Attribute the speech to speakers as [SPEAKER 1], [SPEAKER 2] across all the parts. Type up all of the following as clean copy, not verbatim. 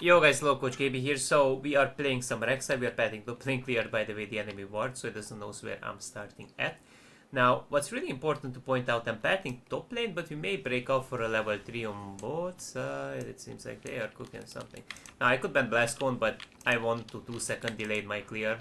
[SPEAKER 1] Yo guys, SoloQ KB here. So we are playing some Rek'Sai. We are patting the plane cleared by the way the enemy ward, so it doesn't know where I'm starting at. Now, what's really important to point out, I'm patting top lane, but we may break out for a level 3 on both sides. It seems like they are cooking something. Now, I could ban Blast Cone, but I want to 2-second delay my clear,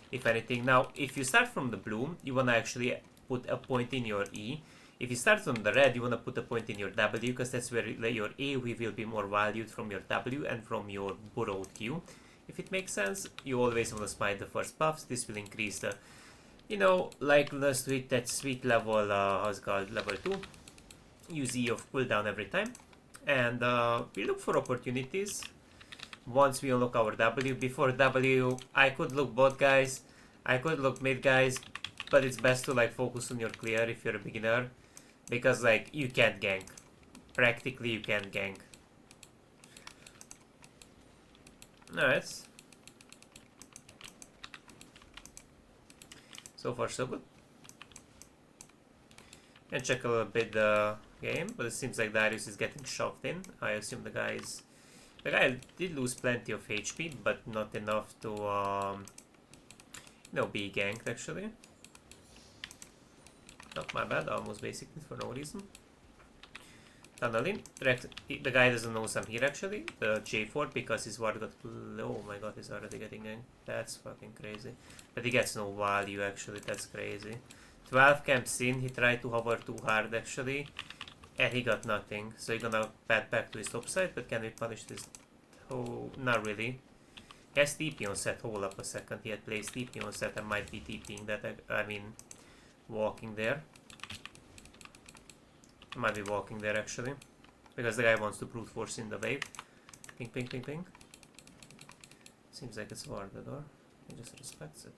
[SPEAKER 1] if anything. Now, if you start from the blue, you want to actually put a point in your E. If you start from the red, you want to put a point in your W, because that's where your AoE will be more valued from your W and from your borrowed Q. If it makes sense, you always want to smite the first buffs. This will increase the, likeliness to hit that sweet level, how's it called, level 2. Use E of cooldown every time. And we look for opportunities once we unlock our W. Before W, I could look bot guys, I could look mid guys, but it's best to focus on your clear if you're a beginner. Because you can't gank. Practically you can't gank. Alright. So far so good. And check a little bit the game, but it seems like Darius is getting shoved in. I assume the guy did lose plenty of HP, but not enough to be ganked actually. Not my bad, almost basically for no reason. Tunneling. The guy doesn't know I'm here actually. The J4 because his ward got. Oh my god, he's already getting ganked. That's fucking crazy. But he gets no value actually, that's crazy. 12 camps in, he tried to hover too hard actually. And he got nothing. So he's gonna pat back to his top side, but can we punish this? Oh, not really. He has TP on set, hold up a second. He had placed TP on set and might be TPing that, walking there. Might be walking there actually. Because the guy wants to brute force in the wave. Ping, ping, ping, ping. Seems like it's warded, or he just respects it.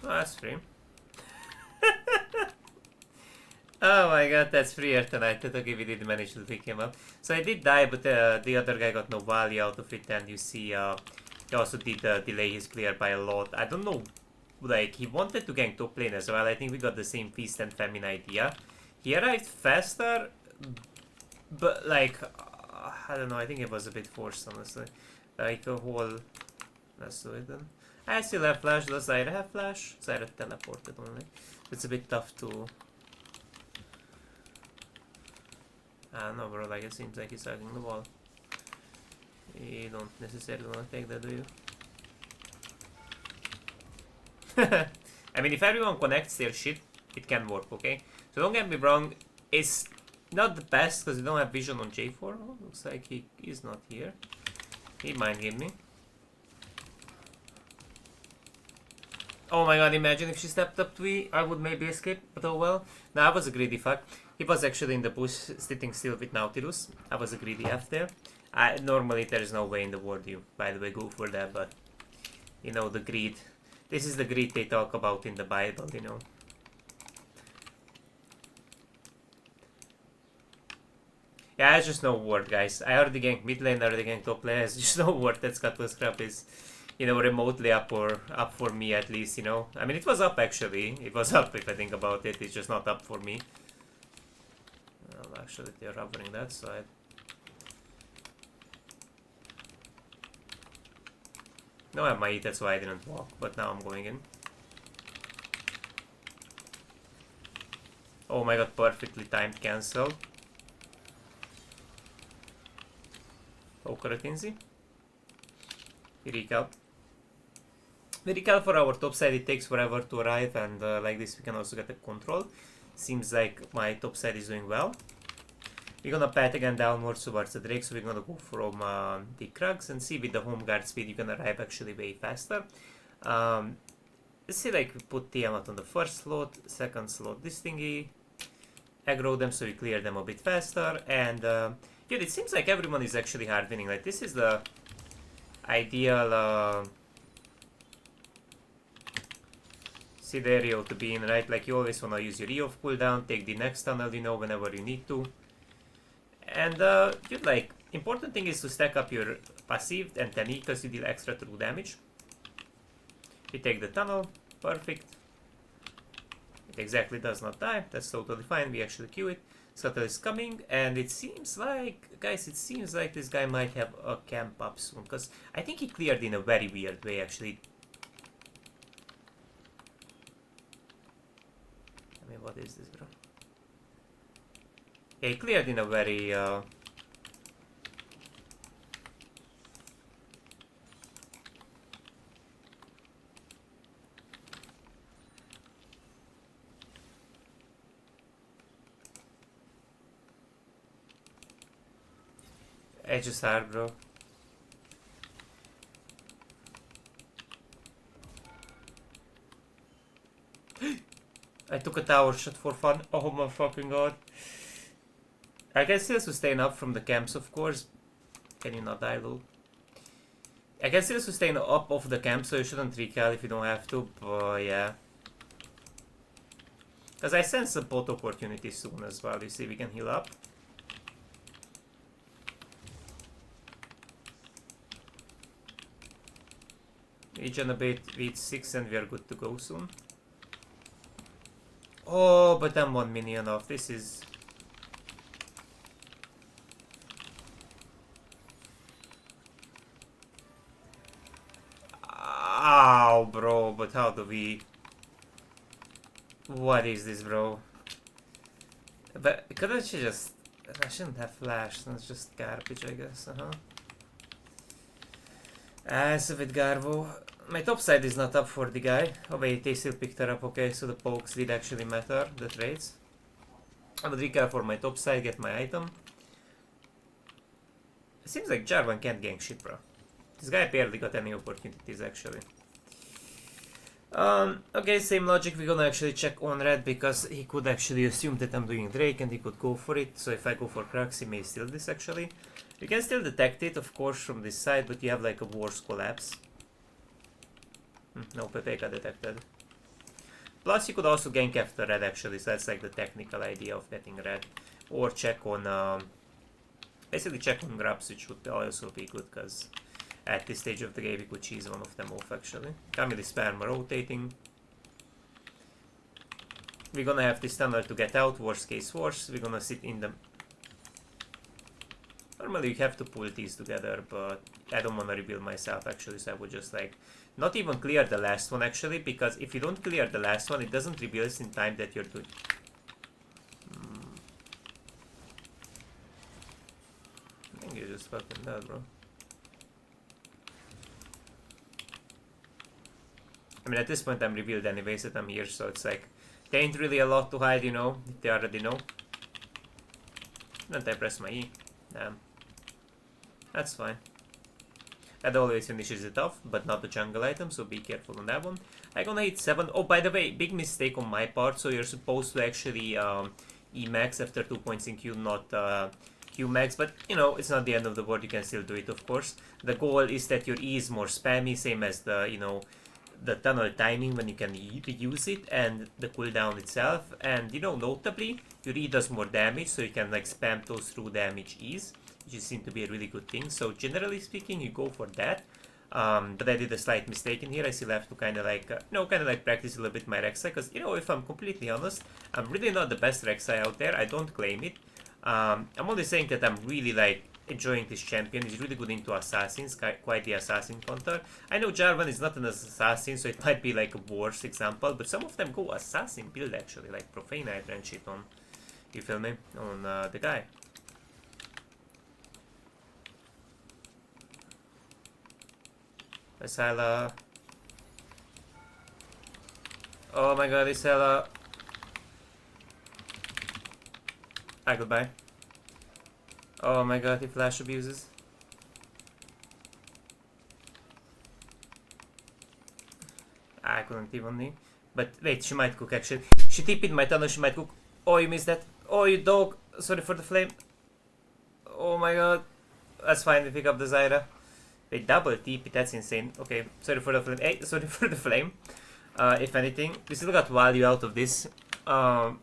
[SPEAKER 1] Oh, that's free. Oh my god, that's freer tonight. Okay, we did manage to pick him up. So I did die, but the other guy got no value out of it, and you see he also did delay his clear by a lot. I don't know, he wanted to gank top lane as well. I think we got the same feast and famine idea. He arrived faster, but I don't know, I think it was a bit forced honestly. Like a whole... Let's do it then. I still have flash, does Zyra have flash? Zyra teleported only. It's a bit tough to... I don't know bro, it seems like he's hugging the wall. You don't necessarily want to take that, do you? I mean, if everyone connects their shit, it can work, okay? So don't get me wrong, it's not the best because you don't have vision on J4. Oh, looks like he is not here. He might give me. Oh my god, imagine if she stepped up to E, I would maybe escape, but oh well. Nah, I was a greedy fuck. He was actually in the bush, sitting still with Nautilus. I was a greedy F there. Normally there is no way in the world you, by the way, go for that, but you know, the greed. This is the greed they talk about in the Bible, you know. Yeah, it's just no word, guys. I already ganked mid lane, I already ganked top lane. It's just no word that Cutlass Crab is, remotely up for me at least, I mean, it was up actually. It was up if I think about it. It's just not up for me. Well, actually, they're hovering that side. No, I have my E, that's why I didn't walk, but now I'm going in. Oh my god, perfectly timed cancel. Poker Kinsey. We recap. We recap for our top side, it takes forever to arrive, and like this we can also get a control. Seems like my top side is doing well. We're gonna pat again downwards towards the Drake, so we're gonna go from the Krugs and see with the home guard speed you can arrive actually way faster. Let's see, we put Tiamat on the first slot, second slot this thingy, aggro them so we clear them a bit faster, and dude, it seems like everyone is actually hard winning. This is the ideal scenario to be in, right? You always wanna use your E of cooldown, take the next tunnel, whenever you need to. And dude, important thing is to stack up your passive and 10E because you deal extra true damage. We take the tunnel, perfect. It exactly does not die, that's totally fine, we actually Q it. Scuttle is coming, and it seems like, guys, it seems like this guy might have a camp up soon, because I think he cleared in a very weird way, actually. I mean, what is this, bro? Yeah, he cleared in a very, edge is hard, bro. I took a tower shot for fun. Oh my fucking god. I can still sustain up from the camps, of course. Can you not die, lol? I can still sustain up off the camp, so you shouldn't recall if you don't have to, but yeah. Because I sense a bot opportunity soon as well. You see, we can heal up. Regenerate reach 6 and we are good to go soon. Oh, but I'm 1 minion off. This is... Ow, bro, but how do we... What is this, bro? But couldn't she just... I shouldn't have flash, that's just garbage, I guess, As with Garbo. My top side is not up for the guy. Oh wait, they still picked her up, okay, so the pokes did actually matter, the trades. I would recap for my top side, get my item. It seems like Jarvan can't gank shit, bro. This guy barely got any opportunities, actually. Okay, same logic, we're gonna actually check on red, because he could actually assume that I'm doing Drake and he could go for it, so if I go for Crux, he may steal this, actually. You can still detect it, of course, from this side, but you have like a Wars collapse. No, Pepe got detected. Plus, you could also gank after red, actually, so that's like the technical idea of getting red. Or check on, basically check on grabs, which would also be good, because at this stage of the game, we could cheese one of them off, actually. Camille is spam rotating. We're gonna have this tunnel to get out, worst case worse. We're gonna sit in the... Normally you have to pull these together, but I don't want to rebuild myself, actually, so I would just like... Not even clear the last one, actually, because if you don't clear the last one, it doesn't rebuild in time that you're doing. I think you're just fucking dead, bro. I mean, at this point I'm revealed anyways that I'm here, so it's like... There ain't really a lot to hide, you know, if they already know. Don't I press my E? Damn. That's fine. That always finishes it off, but not the jungle item, so be careful on that one. I'm gonna hit 7. Oh, by the way, big mistake on my part, so you're supposed to actually E-max after 2 points in Q, not Q-max, but you know, it's not the end of the world, you can still do it, of course. The goal is that your E is more spammy, same as the, you know, the tunnel timing when you can use it, and the cooldown itself, and you know, notably, your E does more damage, so you can like spam those through damage E's, which seems to be a really good thing. So generally speaking, you go for that. But I did a slight mistake in here. I still have to kind of like, practice a little bit my Rek'Sai, because you know, if I'm completely honest, I'm really not the best Rek'Sai out there. I don't claim it. I'm only saying that I'm really like enjoying this champion. He's really good into assassins, quite the assassin counter. I know Jarvan is not an assassin, so it might be like a worse example, but some of them go assassin build, actually, like Profane Hydra and shit on, you feel me, on the guy. Isela. Oh my god, Isela. Hi, goodbye. Oh my god, he flash abuses. I couldn't even knee. But wait, she might cook, actually. She TP'd my tunnel, she might cook. Oh, you missed that. Oh, you dog. Sorry for the flame. Oh my god. That's fine, we pick up the Zyra. Wait, double TP, that's insane. Okay, sorry for the flame. Hey, sorry for the flame. If anything, we still got value out of this. I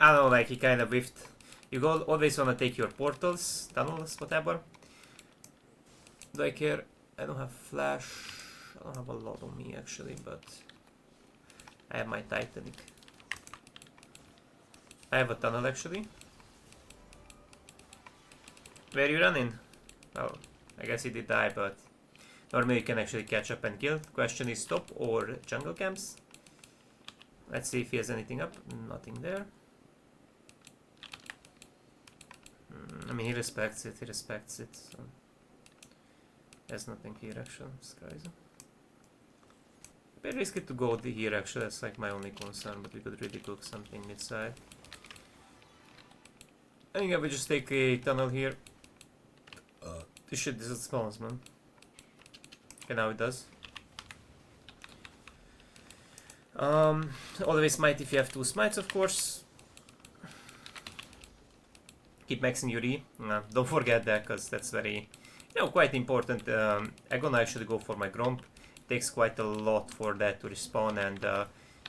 [SPEAKER 1] don't know, like he kind of whiffed. You always want to take your portals, tunnels, whatever. Do I care? I don't have flash. I don't have a lot on me, actually, but I have my Titanic. I have a tunnel, actually. Where you running? Well, I guess he did die, but normally you can actually catch up and kill. Question is top or jungle camps? Let's see if he has anything up. Nothing there. I mean, he respects it, so... There's nothing here actually, it's crazy. Very risky to go here actually, that's like my only concern, but we could really cook something mid-side. I think I will just take a tunnel here. This shit doesn't spawns, man. Okay, now it does. Always smite if you have 2 smites, of course. Keep maxing your E. Don't forget that, because that's very, quite important. I'm gonna actually go for my Gromp. It takes quite a lot for that to respawn, and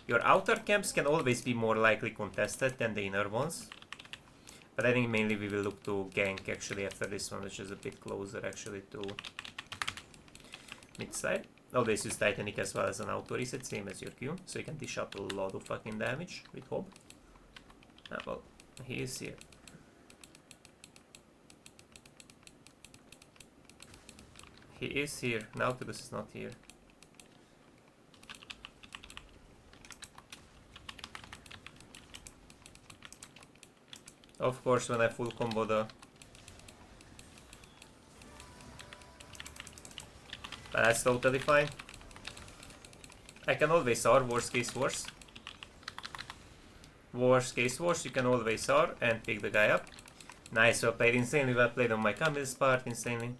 [SPEAKER 1] your outer camps can always be more likely contested than the inner ones. But I think mainly we will look to gank actually after this one, which is a bit closer actually to mid-side. Always use Titanic as well as an auto reset, same as your Q, so you can dish out a lot of fucking damage with Hob. Well, he is here. He is here. Nautilus is not here. Of course, when I full combo the... But that's totally fine. I can always R, worst case worse. Worst case worse, you can always R and pick the guy up. Nice, well played, insanely well played on my Camille's part, insanely.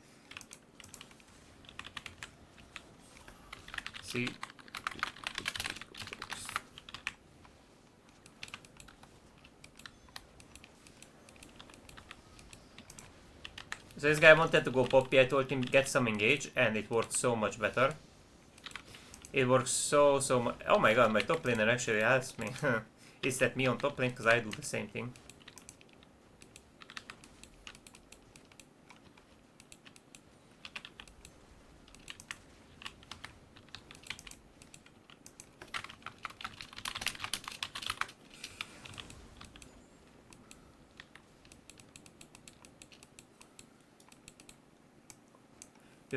[SPEAKER 1] See? So this guy wanted to go poppy, I told him get some engage, and it worked so much better. It works so much. Oh my god, my top laner actually asked me. Is that me on top lane? Because I do the same thing.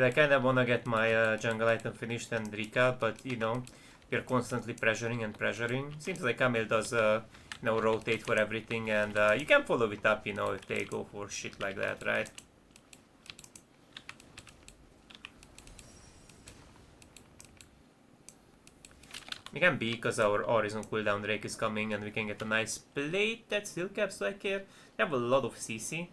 [SPEAKER 1] I kind of want to get my jungle item finished and recap, but we're constantly pressuring and pressuring. Seems like Camille does rotate for everything, and you can follow it up, if they go for shit like that, right? We can B because our R is on cooldown, Drake is coming, and we can get a nice plate that still caps like here. They have a lot of CC.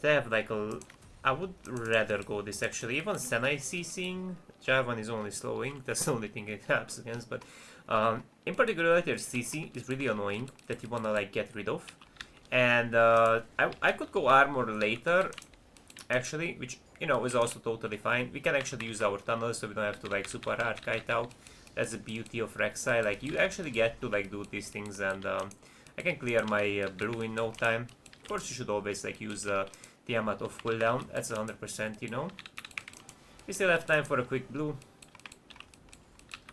[SPEAKER 1] They have like a... I would rather go this actually. Even Senna is CCing. Jarvan is only slowing. That's the only thing it helps against. But in particular, their CC is really annoying that you wanna like get rid of. And I could go armor later, actually, which is also totally fine. We can actually use our tunnels, so we don't have to like super hard kite out. That's the beauty of Rek'Sai. Like you actually get to like do these things, and I can clear my blue in no time. Of course, you should always like use Tiamat of cooldown, that's 100%, We still have time for a quick blue.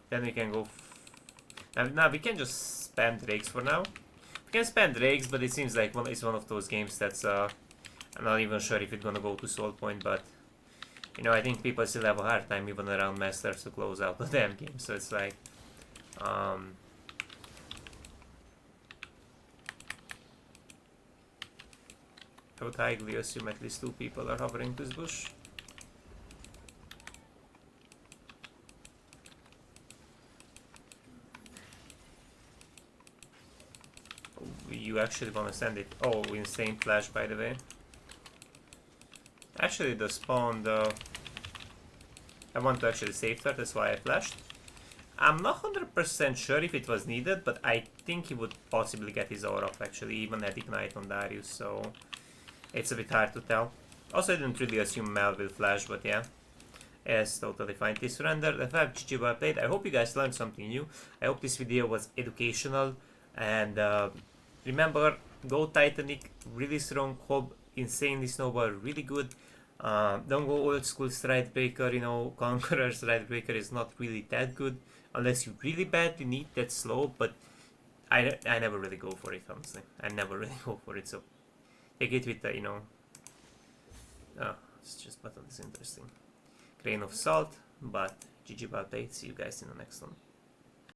[SPEAKER 1] Then we can go... Now we can just spam Drakes for now. We can spam Drakes, but it seems like it's one of those games that's... I'm not even sure if it's gonna go to soul point, but... I think people still have a hard time even around Masters to close out the damn game, so it's like... I would highly assume at least 2 people are hovering this bush. Oh, you actually wanna send it? Oh, insane flash by the way. Actually the spawn though. I want to actually save her, that's why I flashed. I'm not 100% sure if it was needed, but I think he would possibly get his aura off actually, even at Ignite on Darius, so... It's a bit hard to tell. Also, I didn't really assume Mel will flash, but yeah. Yes, totally fine. This surrender. The 5 GG well played. I hope you guys learned something new. I hope this video was educational. And remember, go Titanic, really strong Hob, insanely snowball, really good. Don't go old school Stridebreaker, Conqueror Stridebreaker is not really that good. Unless you really badly need that slow, but I never really go for it, honestly. I never really go for it, so... Take it with the, Oh, it's just button is interesting. Grain of salt, but GG well played. See you guys in the next one.